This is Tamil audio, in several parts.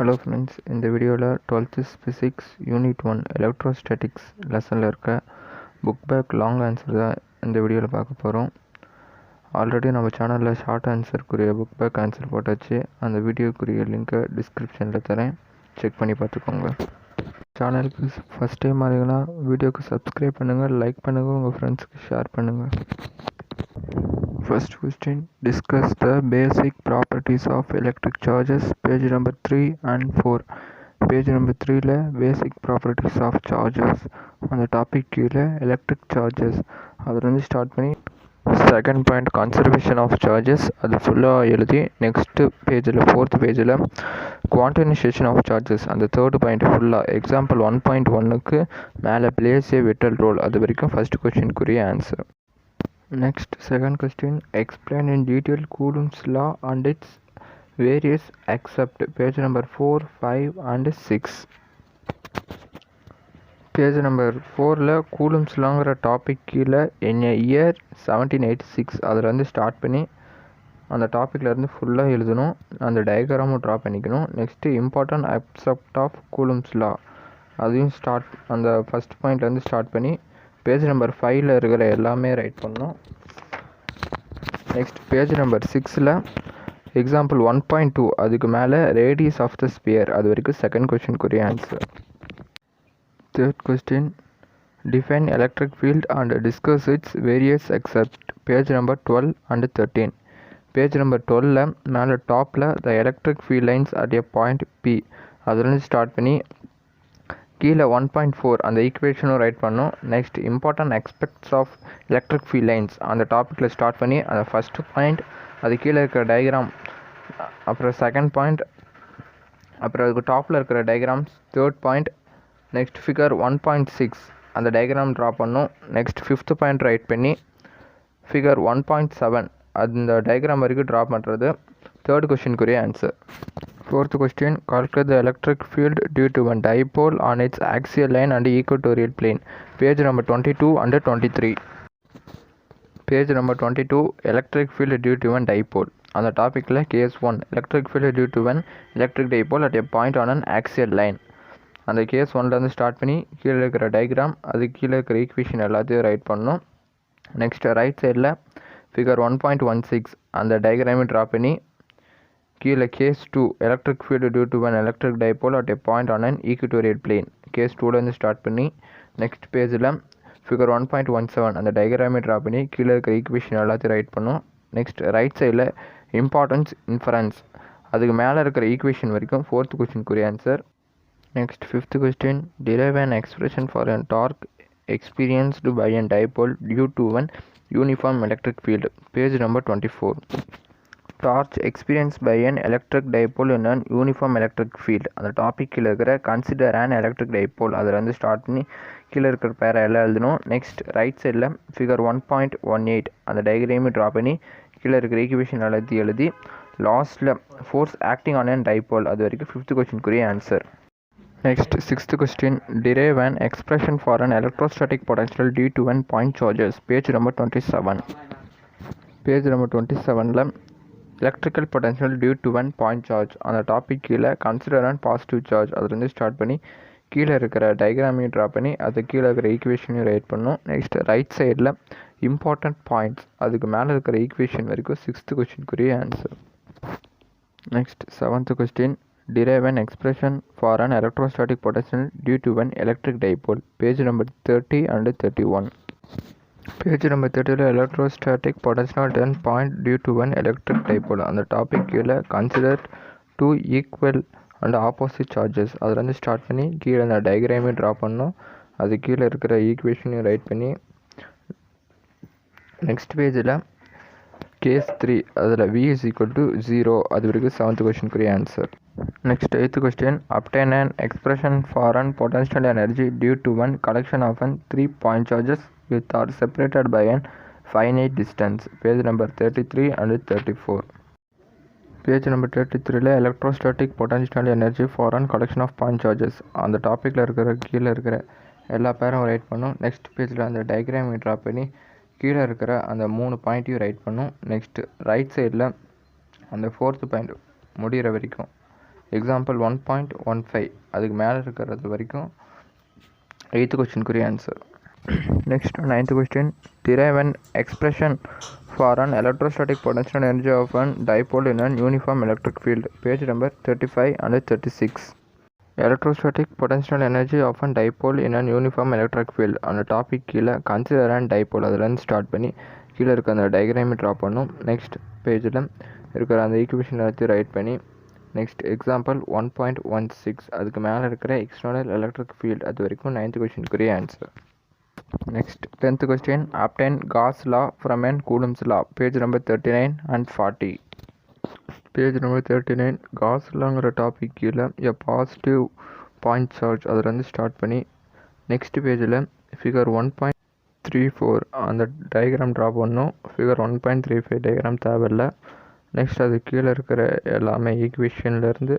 Hello friends, இந்த வீடியோவில் 12th Physics Unit 1 Electrostatics லெசனில் இருக்க புக் பேக் லாங் ஆன்சர் தான் இந்த வீடியோவில் பார்க்க போகிறோம். ஆல்ரெடி நம்ம சேனலில் ஷார்ட் ஆன்சருக்குரிய புக் பேக் ஆன்சர் போட்டாச்சு. அந்த வீடியோக்குரிய லிங்க்கை டிஸ்கிரிப்ஷனில் தரேன், செக் பண்ணி பார்த்துக்கோங்க. சேனலுக்கு ஃபஸ்ட் டைம் வரீங்கன்னா வீடியோக்கு சப்ஸ்கிரைப் பண்ணுங்கள், லைக் பண்ணுங்கள், உங்கள் ஃப்ரெண்ட்ஸுக்கு ஷேர் பண்ணுங்கள். First question, discuss the basic properties of electric charges, page number 3 and 4. Page number 3 la basic properties of charges on the topic கீழே electric charges அதுலேருந்து ஸ்டார்ட் பண்ணி second point conservation of charges அது ஃபுல்லாக எழுதி நெக்ஸ்ட்டு பேஜில் ஃபோர்த் பேஜில் குவான்டினைசேஷன் ஆஃப் சார்ஜஸ் அந்த தேர்ட் பாயிண்ட் ஃபுல்லாக எக்ஸாம்பிள் 1.1க்கு மேலே பிளேஸ் ஏ விட்டல் ரோல் அது வரைக்கும் ஃபஸ்ட் கொஸ்டினுக்குரிய answer. Next, second question, explain in detail Coulomb's law and its various except page number 4, 5 and 6. Page number 4ல Coulomb's lawங்கிற டாபிக் கீழே in a year 1786 அதிலேருந்து ஸ்டார்ட் பண்ணி அந்த டாப்பிக்லேருந்து ஃபுல்லாக எழுதணும், அந்த டயக்ராமும் ட்ரா பண்ணிக்கணும். Next important accept of Coulomb's law அதையும் அந்த ஃபஸ்ட் பாயிண்ட்லேருந்து ஸ்டார்ட் பண்ணி பேஜ் நம்பர் 5ல் இருக்கிற எல்லாமே ரைட் பண்ணோம். நெக்ஸ்ட் பேஜ் நம்பர் 6ல் எக்ஸாம்பிள் 1.2 அதுக்கு மேலே ரேடியஸ் ஆஃப் த ஸ்பியர் அது வரைக்கும் செகண்ட் கொஸ்டினுக்குரிய answer. Third question, define electric field and discuss its various except page number 12 and 13. Page number 12ல் மேலே டாப்பில் the electric field lines at a point P அதுலேருந்து ஸ்டார்ட் பண்ணி கீழே 1.4 அந்த ஈக்குவேஷனும் ரைட் பண்ணோம். Next important aspects of electric field lines அந்த டாப்பிக்கில் ஸ்டார்ட் பண்ணி அந்த ஃபஸ்ட்டு பாயிண்ட் அது கீழே இருக்கிற டயக்ராம், அப்புறம் செகண்ட் பாயிண்ட், அப்புறம் அதுக்கு டாப்பில் இருக்கிற diagrams third point, next figure 1.6 அந்த டயக்ராம் ட்ரா பண்ணோம். நெக்ஸ்ட் ஃபிஃப்த் பாயிண்ட் ரைட் பண்ணி ஃபிகர் 1.7 அந்த டயக்ராம் வரைக்கும் ட்ரா பண்ணுறது தேர்ட் கொஸ்டினுக்குரிய answer. Fourth question, calculate the electric field due to one dipole on its axial line and equatorial plane. Page number 22 and 23. Page number 22, electric field due to one dipole. On the topic case 1, electric field due to one electric dipole at a point on an axial line. அந்த கேஸ் 1லேருந்து ஸ்டார்ட் பண்ணி கீழே இருக்கிற டயக்ராம் அது கீழே இருக்கிற ஈக்குவேஷன் எல்லாத்தையும் ரைட் பண்ணோம். நெக்ஸ்ட் ரைட் சைடில் ஃபிகர் 1.16 அந்த டயக்ராமையும் ட்ரா பண்ணி கீழே case 2 electric field due to one electric dipole at a point on an equatorial plane case 2லேருந்து ஸ்டார்ட் பண்ணி நெக்ஸ்ட் பேஜில் ஃபிகர் 1.17 அந்த டயக்ராமை ட்ரா பண்ணி கீழே இருக்கிற ஈக்குவேஷன் எல்லாத்தையும் ரைட் பண்ணோம். நெக்ஸ்ட் ரைட் சைடில் இம்பார்ட்டன்ஸ் இன்ஃபரன்ஸ் அதுக்கு மேலே இருக்கிற ஈக்குவேஷன் வரைக்கும் ஃபோர்த் கொஸ்டினுக்குரிய answer. Next fifth question, derive an expression for an torque experienced by an dipole due to one uniform electric field. Page number 24. Torch experienced by an electric dipole in an uniform electric field அந்த டாபிக் கீழே இருக்கிற கன்சிடர் அன் எலக்ட்ரிக் டைபோல் அதில் வந்து ஸ்டார்ட் பண்ணி கீழே இருக்கிற பேரை எல்லாம் எழுதணும். நெக்ஸ்ட் ரைட் சைடில் ஃபிகர் 1.18 அந்த டயக்ராமை ட்ரா பண்ணி கீழே இருக்கிற ஈக்குவேஷன் எல்லாத்தையும் எழுதி லாஸ்ட்டில் force acting on an dipole அது வரைக்கும் ஃபிஃப்த் கொஸ்டினுக்குரிய answer. Next sixth question, derive an expression for an electrostatic potential due to one point charges. Page number 27. Page number 27ல் electrical potential due to one point charge அந்த டாபிக் கீழே கன்சிடர் அண்ட் பாசிட்டிவ் சார்ஜ் அதுலேருந்து ஸ்டார்ட் பண்ணி கீழே இருக்கிற டயக்ராமையும் ட்ரா பண்ணி அது கீழே இருக்கிற ஈக்குவேஷனையும் ரைட் பண்ணோம். நெக்ஸ்ட் ரைட் சைடில் இம்பார்ட்டன்ட் பாயிண்ட்ஸ் அதுக்கு மேலே இருக்கிற ஈக்குவேஷன் வரைக்கும் சிக்ஸ்த் கொஸ்டினுக்குரிய answer. Next seventh question, derive an expression for an electrostatic potential due to one electric dipole. Page number 30 and 31. Page number 30ல electrostatic potential at one point due to one electric dipole அந்த டாபிக் கீழே consider two equal and opposite charges அதுலேருந்து ஸ்டார்ட் பண்ணி கீழே அந்த டயக்ராமையும் ட்ரா பண்ணோம், அது கீழே இருக்கிற ஈக்குவேஷனையும் ரைட் பண்ணி நெக்ஸ்ட் பேஜில் கேஸ் 3 அதில் v is equal to 0 அது வரைக்கும் செவன்த் கொஸ்டினுக்குரிய answer. Next eighth question, obtain an expression for an potential energy due to one collection of an 3 point charges which are separated by an finite distance. Page number 33 and 34. Page number 33ல electrostatic potential energy for an collection of point charges அந்த டாப்பிக்கில் இருக்கிற கீழே இருக்கிற எல்லா பேரும் ரைட் பண்ணும். நெக்ஸ்ட் பேஜில் அந்த டயக்ராமை ட்ரா பண்ணி கீழே இருக்கிற அந்த 3 பாயிண்ட்டையும் ரைட் பண்ணும். நெக்ஸ்ட் ரைட் சைடில் அந்த ஃபோர்த் பாயிண்ட் முடிகிற வரைக்கும் எக்ஸாம்பிள் 1.15 அதுக்கு மேலே இருக்கிறது வரைக்கும் 8th கொஸ்டினுக்குரிய answer. Next, 9th question. Derive an expression for an electrostatic potential energy of an dipole in an uniform electric field. Page number 35 and 36. Electrostatic potential energy of an dipole in an uniform electric field. அந்த டாபிக் கீழே கன்சிடர் அண்ட் டைப்போல் அதுலேருந்து ஸ்டார்ட் பண்ணி கீழே இருக்க அந்த டயக்ராமை ட்ரா பண்ணும். நெக்ஸ்ட் பேஜில் இருக்கிற அந்த ஈக்குவேஷன் எல்லாத்தையும் ரைட் பண்ணி நெக்ஸ்ட் எக்ஸாம்பிள் 1.16 அதுக்கு மேலே இருக்கிற எக்ஸ்டர்னல் எலக்ட்ரிக் ஃபீல்டு அது வரைக்கும் 9th கொஸ்டினுக்குரிய answer. Next, 10th question. Obtain Gauss law from an Coulomb's law. Page number 39 and 40. Page number 39. Gauss lawங்கிற டாபிக் கீழே a positive point charge அதிலேருந்து ஸ்டார்ட் பண்ணி நெக்ஸ்ட் பேஜில் ஃபிகர் 1.34 அந்த டயக்ராம் ட்ரா பண்ணோம். ஃபிகர் 1.35 டயக்ராம் தேவையில்லை. நெக்ஸ்ட் அது கீழே இருக்கிற எல்லாமே ஈக்குவேஷன்லேருந்து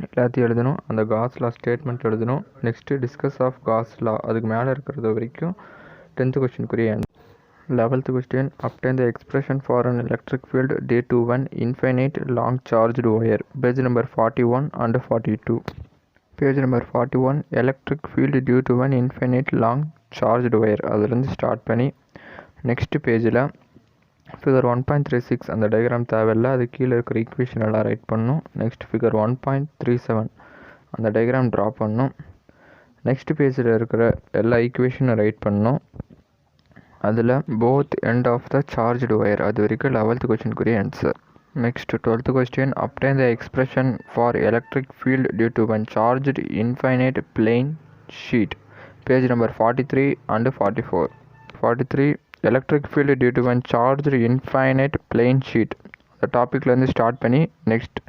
எல்லாத்தையும் எழுதணும். அந்த காஸ் லா ஸ்டேட்மெண்ட் எழுதணும். Next discuss of Gauss law அதுக்கு மேலே இருக்கிறது வரைக்கும் 10th கொஸ்டினுக்குரிய answer. 11th question. Obtain the expression for an electric field due to one infinite long charged wire. Page number 41 and 42. Page number 41. Electric field due to one infinite long charged wire அதுலேருந்து ஸ்டார்ட் பண்ணி நெக்ஸ்ட் பேஜில் ஃபிகர் 1.36 அந்த டயக்ராம் தேவையில்லை. அது கீழே இருக்கிற ஈக்குவேஷன் எல்லாம் ரைட் பண்ணணும். நெக்ஸ்ட் ஃபிகர் 1.37 அந்த டயக்ராம் ட்ரா பண்ணணும். நெக்ஸ்ட் பேஜில் இருக்கிற எல்லா ஈக்குவேஷனும் ரைட் பண்ணணும். அதில் both end of the charged wire அது வரைக்கும் 11th கொஸ்டினுக்குரிய answer. Next 12th question. Obtain the expression for electric field due to one charged infinite plane sheet. Page number 43 and 44. 43. Electric field due to one charged infinite plane sheet அந்த டாப்பிக்லேருந்து ஸ்டார்ட் பண்ணி நெக்ஸ்ட்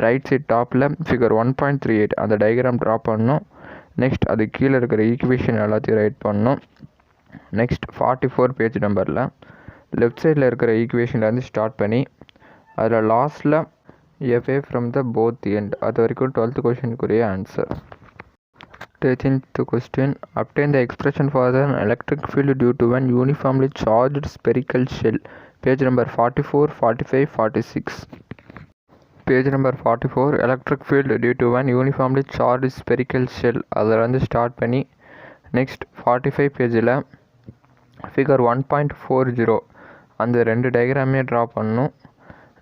ரைட் சைட் டாப்பில் ஃபிகர் 1.38 அந்த டயக்ராம் ட்ரா பண்ணணும். நெக்ஸ்ட் அது கீழே இருக்கிற ஈக்குவேஷன் எல்லாத்தையும் ரைட் பண்ணணும். நெக்ஸ்ட் 44 பேஜ் நம்பரில் லெஃப்ட் சைடில் இருக்கிற ஈக்குவேஷன்லேருந்து ஸ்டார்ட் பண்ணி அதில் லாஸ்ட்டில் away from the both end அது வரைக்கும் 12th கொஸ்டினுக்குரிய answer. 13th question. Obtain the expression for an electric field due to one uniformly charged spherical shell. Page number 44, 45, 46. Page number 44. Electric field due to one uniformly charged spherical shell அதிலேருந்து ஸ்டார்ட் பண்ணி நெக்ஸ்ட் 45 பேஜில் ஃபிகர் 1.40 அந்த ரெண்டு டயக்ராமே ட்ரா பண்ணணும்.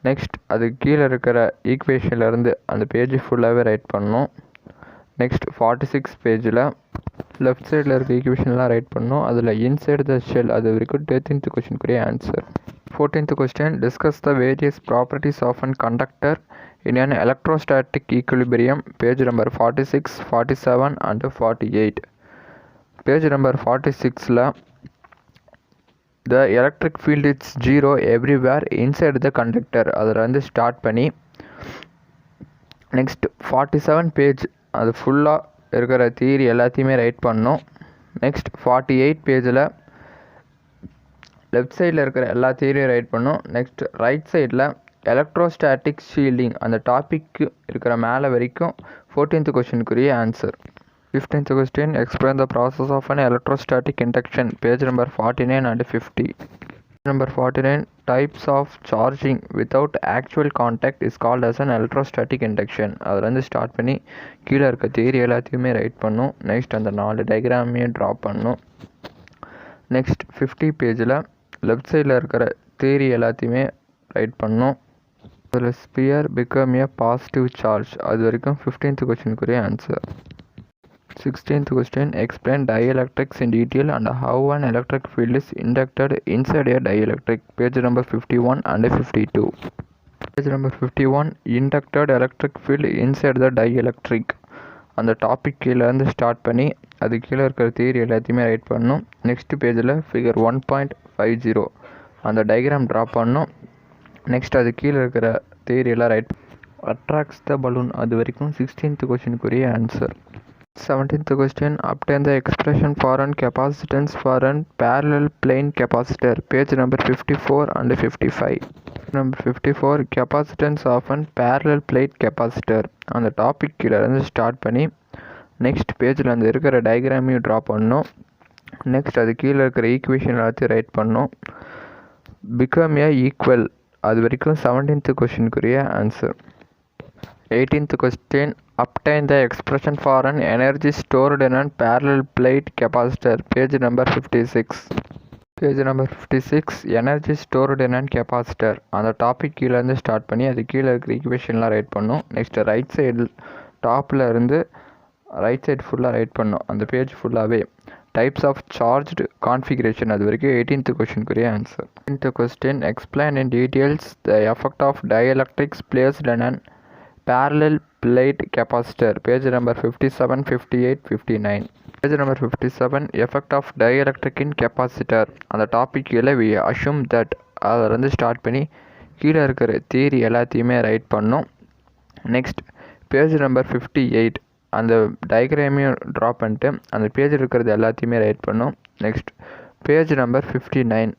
நெக்ஸ்ட் அது கீழே இருக்கிற ஈக்குவேஷன்லேருந்து அந்த பேஜ் ஃபுல்லாகவே ரைட் பண்ணணும். நெக்ஸ்ட் 46 பேஜில் லெஃப்ட் சைடில் இருக்க ஈக்குவேஷன்லாம் ரைட் பண்ணணும். அதில் இன்சைட் த ஷெல் அது வரைக்கும் 13th கொஸ்டினுக்குரிய answer. 14th question. Discuss the various properties of an conductor in an electrostatic equilibrium. Page number 46, 47 and 48. Page number 46ல the electric field is zero everywhere inside the conductor அதிலேருந்து ஸ்டார்ட் பண்ணி நெக்ஸ்ட் 47 பேஜ் அது ஃபுல்லாக இருக்கிற தியரி எல்லாத்தையுமே ரைட் பண்ணோம். நெக்ஸ்ட் 48 பேஜில் லெஃப்ட் சைடில் இருக்கிற எல்லா தியரியும் ரைட் பண்ணோம். நெக்ஸ்ட் ரைட் சைடில் எலக்ட்ரோஸ்டாட்டிக் ஷீல்டிங் அந்த டாபிக்கு இருக்கிற மேலே வரைக்கும் 14th கொஸ்டினுக்குரிய answer. 15th question. Explain the process of an electrostatic induction. Page number 49 and 50. Number 49. Types of charging without actual contact is called as an electrostatic induction. அதுலேருந்து ஸ்டார்ட் பண்ணி கீழே இருக்க தியரி எல்லாத்தையுமே ரைட் பண்ணும். நெக்ஸ்ட் அந்த 4 டயக்ராமையே ட்ரா பண்ணும். நெக்ஸ்ட் 50 பேஜில் லெஃப்ட் சைடில் இருக்கிற தியரி எல்லாத்தையுமே ரைட் பண்ணும். அதில் sphere become a positive charge அது வரைக்கும் 15th கொஸ்டினுக்குரிய answer. 16th question. Explain dielectrics in detail and how an electric field is inducted inside a dielectric. Page number 51 and 52. Page number 51. Inducted electric field inside the dielectric அந்த டாபிக் கீழேருந்து ஸ்டார்ட் பண்ணி அது கீழே இருக்கிற தியரி எல்லாத்தையுமே ரைட் பண்ணணும். நெக்ஸ்ட் பேஜில் ஃபிகர் 1.50 அந்த டயக்ராம் ட்ரா பண்ணணும். நெக்ஸ்ட் அது கீழே இருக்கிற தியரி எல்லாம் ரைட் அட்ராக்ட்ஸ் த பலூன் அது வரைக்கும் 16th கொஸ்டினுக்குரிய answer. 17th question. Obtain the expression for an capacitance for an parallel plane capacitor. Page number 54 and 55. Number 54. Capacitance of an parallel plate capacitor அந்த டாபிக் கீழேருந்து ஸ்டார்ட் பண்ணி நெக்ஸ்ட் பேஜில் அந்த இருக்கிற டயக்ராமையும் ட்ரா பண்ணணும். நெக்ஸ்ட் அது கீழே இருக்கிற ஈக்குவேஷன் எல்லாத்தையும் ரைட் பண்ணணும். பிகம் ஏ ஈக்குவல் அது வரைக்கும் 17th கொஸ்டினுக்குரிய answer. 18th question. Obtain the expression for an energy stored in a parallel plate capacitor. Page number 56. Page number 56. Energy stored in a capacitor. அந்த டாபிக் கீழே இருந்து ஸ்டார்ட் பண்ணி அது கீழே இருக்கிற ஈக்குவேஷன்லாம் ரைட் பண்ணோம். நெக்ஸ்ட் ரைட் சைடு டாப்பில் இருந்து ரைட் சைடு ஃபுல்லாக ரைட் பண்ணோம். அந்த பேஜ் ஃபுல்லாகவே டைப்ஸ் ஆஃப் சார்ஜ்டு கான்ஃபிகரேஷன் அது வரைக்கும் 18th கொஸ்டினுக்குரிய answer. 18th question. Explain in details the effect of dielectrics placed in an parallel plate capacitor. Page number 57, 58, 59. Page number 57. Effect of dielectric in capacitor. அந்த டாபிக் கீழே we assume that அதிலிருந்து ஸ்டார்ட் பண்ணி கீழே இருக்கிற தியரி எல்லாத்தையுமே ரைட் பண்ணோம். நெக்ஸ்ட் பேஜ் நம்பர் 58 அந்த டயக்ராமையும் ட்ரா பண்ணிட்டு அந்த பேஜில் இருக்கிறது எல்லாத்தையுமே ரைட் பண்ணோம். நெக்ஸ்ட் பேஜ் நம்பர் 59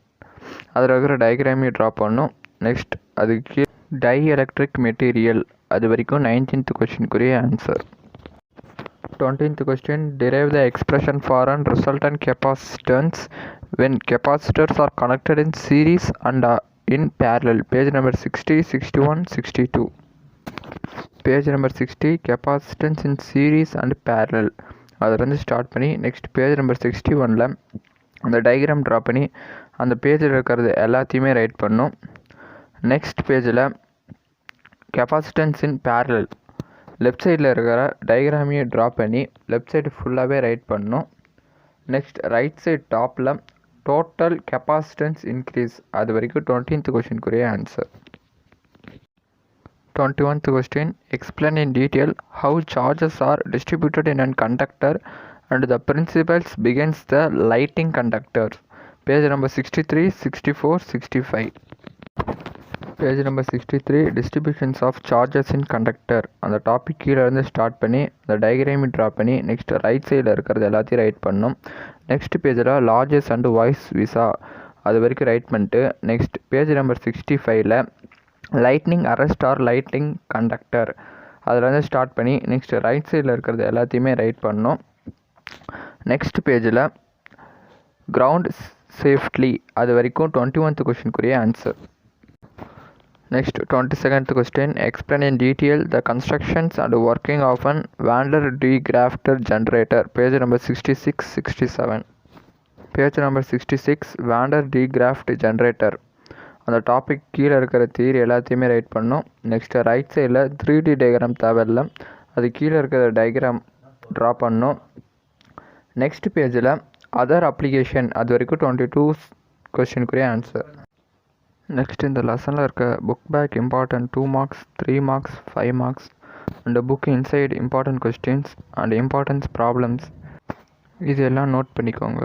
அதில் இருக்கிற டயக்ராமையும் ட்ரா பண்ணோம். நெக்ஸ்ட் அதுக்கு dielectric மெட்டீரியல் அது வரைக்கும் 19th கொஸ்டினுக்குரிய answer. 20th question. derive the expression for an resultant capacitance when capacitors are connected in series and in parallel. Page number 60, 61, 62. Page number 60. capacitance in series and parallel அதிலிருந்து ஸ்டார்ட் பண்ணி நெக்ஸ்ட் பேஜ் நம்பர் 61ல் அந்த டயக்ராம் ட்ரா பண்ணி அந்த பேஜில் இருக்கிறது எல்லாத்தையுமே ரைட் பண்ணோம். நெக்ஸ்ட் பேஜில் கெப்பாசிட்டன்ஸ் இன் பேரலல் லெஃப்ட் சைடில் இருக்கிற டயக்ராமையை ட்ரா பண்ணி லெஃப்ட் சைடு ஃபுல்லாகவே ரைட் பண்ணோம். நெக்ஸ்ட் ரைட் சைடு டாப்பில் டோட்டல் கெப்பாசிட்டன்ஸ் இன்க்ரீஸ் அது வரைக்கும் 20th கொஸ்டினுக்குரிய answer. 21th question. Explain in detail how charges are distributed in an conductor and the principles begins the lighting conductor. Page number 63, 64, 65. Page number 63. Distributions of charges in conductor அந்த டாபிக் கீழே இருந்து ஸ்டார்ட் பண்ணி அந்த டயக்ராமி ட்ரா பண்ணி நெக்ஸ்ட் ரைட் சைடில் இருக்கிறது எல்லாத்தையும் ரைட் பண்ணோம். நெக்ஸ்ட் பேஜில் லார்ஜஸ் அண்ட் வாய்ஸ் விசா அது வரைக்கும் ரைட் பண்ணிட்டு நெக்ஸ்ட் பேஜ் நம்பர் 65ல் lightning arrest or lighting conductor அதில் வந்து ஸ்டார்ட் பண்ணி நெக்ஸ்ட் ரைட் சைடில் இருக்கிறது எல்லாத்தையுமே ரைட் பண்ணோம். நெக்ஸ்ட் பேஜில் கிரவுண்ட் சேஃப்ட்லி அது வரைக்கும் 21th கொஸ்டினுக்குரிய answer. Next 22nd question. Explain in detail the constructions and working of an Vander de Graaff generator. Page number 66, 67. Page number 66. Vander de Graaff generator அந்த டாபிக் கீழே இருக்கிற தியரி எல்லாத்தையுமே ரைட் பண்ணோம். நெக்ஸ்ட் ரைட் சைடில் 3D டயக்ராம் தேவையில்லை அது கீழே இருக்கிற டயக்ராம் ட்ரா பண்ணோம். நெக்ஸ்ட் பேஜில் அதர் அப்ளிகேஷன் அது வரைக்கும் 22 கொஸ்டினுக்குரிய ஆன்சர். நெக்ஸ்ட் இந்த லெசனில் இருக்க book back important 2 marks, 3 marks, 5 marks and book inside important questions and importance problems இது எல்லாம் நோட் பண்ணிக்கோங்க.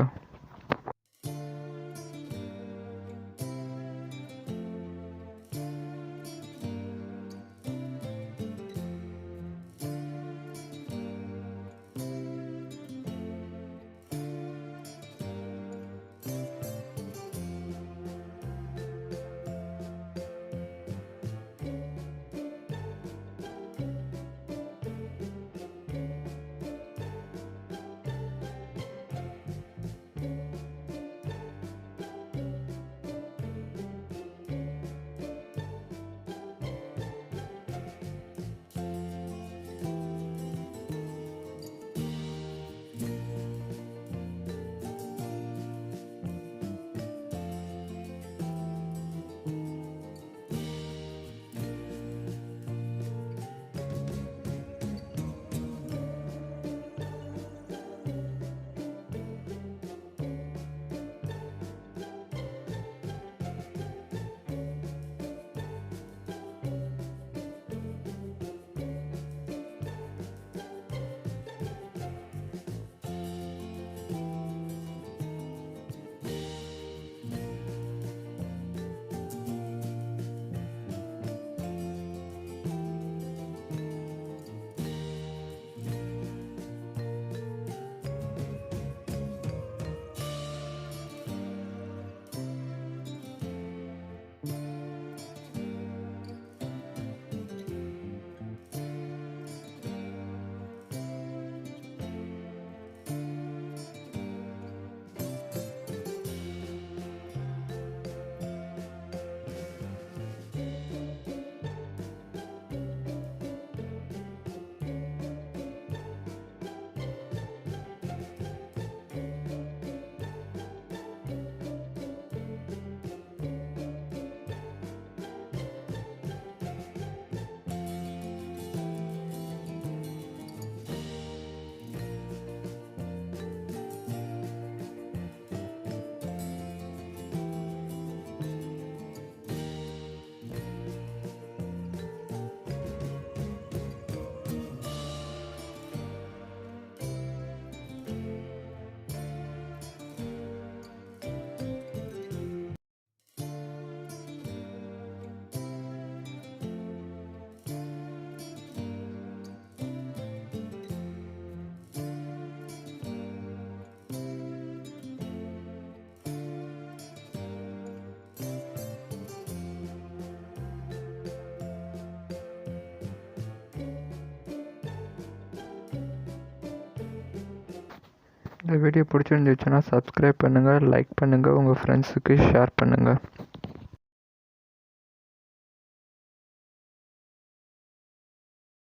இந்த வீடியோ பிடிச்சிருந்துச்சுன்னா சப்ஸ்கிரைப் பண்ணுங்கள், லைக் பண்ணுங்கள், உங்கள் ஃப்ரெண்ட்ஸுக்கு ஷேர் பண்ணுங்கள்.